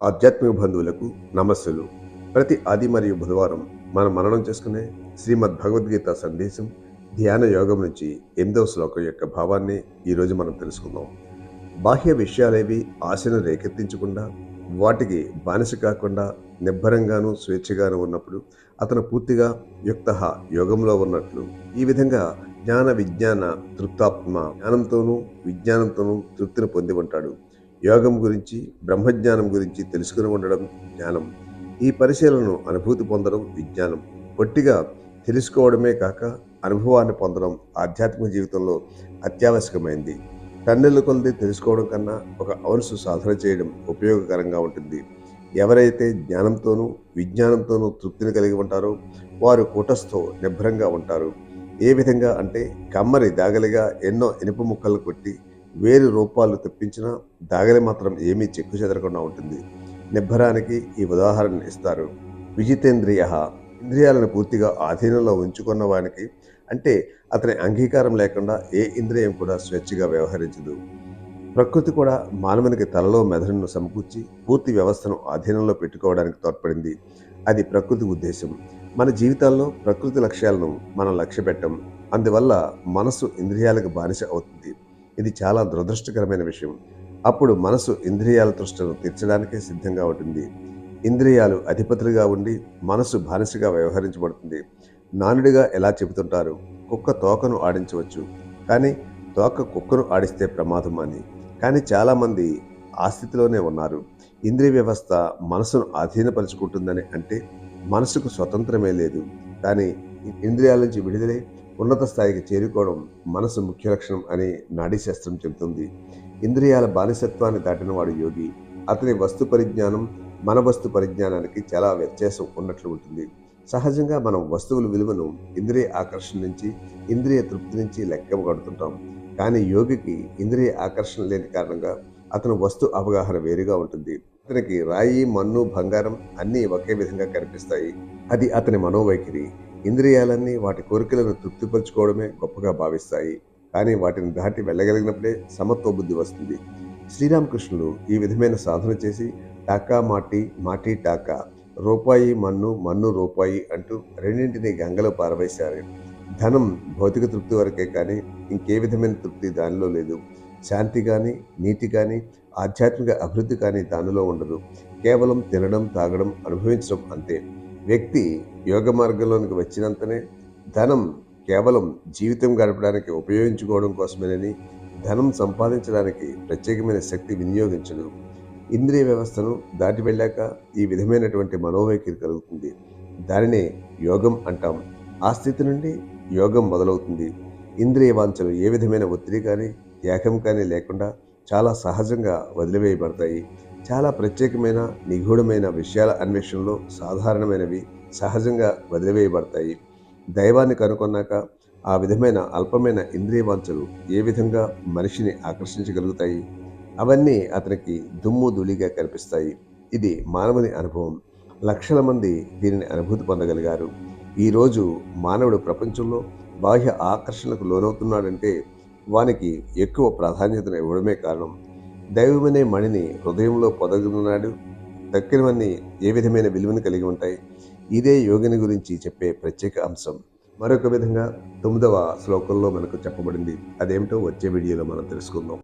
ఆధ్యాత్మిక బంధువులకు నమస్సులు. ప్రతి ఆది మరియు బుధవారం మనం మననం చేసుకునే శ్రీమద్ భగవద్గీత సందేశం ధ్యాన యోగం నుంచి 8వ శ్లోకం యొక్క భావాన్ని ఈరోజు మనం తెలుసుకుందాం. బాహ్య విషయాలేవి ఆశను రేకెత్తించకుండా, వాటికి బానిస కాకుండా నిబ్బరంగాను స్వేచ్ఛగాను ఉన్నప్పుడు అతను పూర్తిగా యుక్తః యోగంలో ఉన్నట్లు. ఈ విధంగా జ్ఞాన విజ్ఞాన తృప్తాత్మ జ్ఞానంతోనూ విజ్ఞానంతోనూ తృప్తిని పొంది ఉంటాడు. యోగం గురించి, బ్రహ్మజ్ఞానం గురించి తెలుసుకుని ఉండడం జ్ఞానం. ఈ పరిశీలనను అనుభూతి పొందడం విజ్ఞానం. పొట్టిగా తెలుసుకోవడమే కాక అనుభవాన్ని పొందడం ఆధ్యాత్మిక జీవితంలో అత్యావశ్యకమైంది. టన్నుల కొలది తెలుసుకోవడం కన్నా ఒక ఔన్సు సాధన చేయడం ఉపయోగకరంగా ఉంటుంది. ఎవరైతే జ్ఞానంతోనూ విజ్ఞానంతోనూ తృప్తిని కలిగి ఉంటారో వారు కూటస్థో నిభ్రంగా ఉంటారు. ఏ విధంగా అంటే కమ్మరి దాగలిగా ఎన్నో ఇనుప ముక్కలు కొట్టి వేరు రూపాలు తెప్పించినా దాగలి మాత్రం ఏమీ చెక్కు చెదరకుండా ఉంటుంది. నిబ్బరానికి ఈ ఉదాహరణ ఇస్తారు. విజితేంద్రియ, ఇంద్రియాలను పూర్తిగా ఆధీనంలో ఉంచుకున్న వానికి, అంటే అతని అంగీకారం లేకుండా ఏ ఇంద్రియం కూడా స్వేచ్ఛగా వ్యవహరించదు. ప్రకృతి కూడా మానవునికి తలలో మెదడును సమకూర్చి పూర్తి వ్యవస్థను ఆధీనంలో పెట్టుకోవడానికి తోడ్పడింది. అది ప్రకృతి ఉద్దేశం. మన జీవితాల్లో ప్రకృతి లక్ష్యాలను మనం లక్ష్య పెట్టం. అందువల్ల మనసు ఇంద్రియాలకు బానిస అవుతుంది. ఇది చాలా దురదృష్టకరమైన విషయం. అప్పుడు మనసు ఇంద్రియాల తృష్ణను తీర్చడానికే సిద్ధంగా ఉంటుంది. ఇంద్రియాలు అధిపతులుగా ఉండి మనసు బానిసగా వ్యవహరించబడుతుంది. నానుడిగా ఎలా చెబుతుంటారు, కుక్క తోకను ఆడించవచ్చు, కానీ తోక కుక్కను ఆడిస్తే ప్రమాదం అని. కానీ చాలామంది ఆ స్థితిలోనే ఉన్నారు. ఇంద్రియ వ్యవస్థ మనసును ఆధీనపరుచుకుంటుందని అంటే మనసుకు స్వతంత్రమే లేదు. కానీ ఇంద్రియాల నుంచి విడుదలై ఉన్నత స్థాయికి చేరుకోవడం మనసు ముఖ్య లక్షణం అని నాడీశాస్త్రం చెబుతుంది. ఇంద్రియాల బానిసత్వాన్ని దాటినవాడు యోగి. అతని వస్తు పరిజ్ఞానం మన వస్తు పరిజ్ఞానానికి చాలా వ్యత్యాసం ఉన్నట్లు ఉంటుంది. సహజంగా మనం వస్తువుల విలువను ఇంద్రియ ఆకర్షణ నుంచి, ఇంద్రియ తృప్తి నుంచి లెక్క కడుతుంటాం. కానీ యోగికి ఇంద్రియ ఆకర్షణ లేని కారణంగా అతను వస్తు అవగాహన వేరుగా ఉంటుంది. అతనికి రాయి, మన్ను, బంగారం అన్నీ ఒకే విధంగా కనిపిస్తాయి. అది అతని మనోవైఖరి. ఇంద్రియాలన్నీ వాటి కోరికలను తృప్తిపరచుకోవడమే గొప్పగా భావిస్తాయి. కానీ వాటిని దాటి వెళ్ళగలిగినప్పుడే సమత్వ బుద్ధి వస్తుంది. శ్రీరామకృష్ణులు ఈ విధమైన సాధన చేసి టాకా మాటి, మాటి టాకా, రూపాయి మన్ను, మన్ను రూపాయి అంటూ రెండింటినీ గంగలో పారవేశారు. ధనం భౌతిక తృప్తి వరకే కానీ ఇంకే విధమైన తృప్తి దానిలో లేదు. శాంతి కానీ, నీతి కానీ, ఆధ్యాత్మిక అభివృద్ధి కానీ దానిలో ఉండదు. కేవలం తినడం, తాగడం, అనుభవించడం అంతే. వ్యక్తి యోగ మార్గంలోనికి వచ్చినంతనే ధనం కేవలం జీవితం గడపడానికి ఉపయోగించుకోవడం కోసమేనని, ధనం సంపాదించడానికి ప్రత్యేకమైన శక్తి వినియోగించడు. ఇంద్రియ వ్యవస్థను దాటి వెళ్ళాక ఈ విధమైనటువంటి మనోవైఖరి కలుగుతుంది. దానినే యోగం అంటాం. ఆ స్థితి నుండి యోగం మొదలవుతుంది. ఇంద్రియ వాంఛలు ఏ విధమైన ఒత్తిడి కానీ, త్యాగం కానీ లేకుండా చాలా సహజంగా వదిలివేయబడతాయి. చాలా ప్రత్యేకమైన నిగూఢమైన విషయాల అన్వేషణలో సాధారణమైనవి సహజంగా వదిలివేయబడతాయి. దైవాన్ని కనుగొన్నాక ఆ విధమైన అల్పమైన ఇంద్రియ వాంఛలు ఏ విధంగా మనిషిని ఆకర్షించగలుగుతాయి? అవన్నీ అతనికి దుమ్ము ధూళిగా కనిపిస్తాయి. ఇది మానవుని అనుభవం. లక్షల మంది దీనిని అనుభూతి పొందగలిగారు. ఈరోజు మానవుడు ప్రపంచంలో బాహ్య ఆకర్షణకు లోనవుతున్నాడంటే వానికి ఎక్కువ ప్రాధాన్యతను ఇవ్వడమే కారణం. దైవమనే మణిని హృదయంలో పొదగనున్నాడు. దక్కినవన్నీ ఏ విధమైన విలువను కలిగి ఉంటాయి? ఇదే యోగిని గురించి చెప్పే ప్రత్యేక అంశం. మరొక విధంగా 9వ శ్లోకంలో మనకు చెప్పబడింది. అదేమిటో వచ్చే వీడియోలో మనం తెలుసుకుందాం.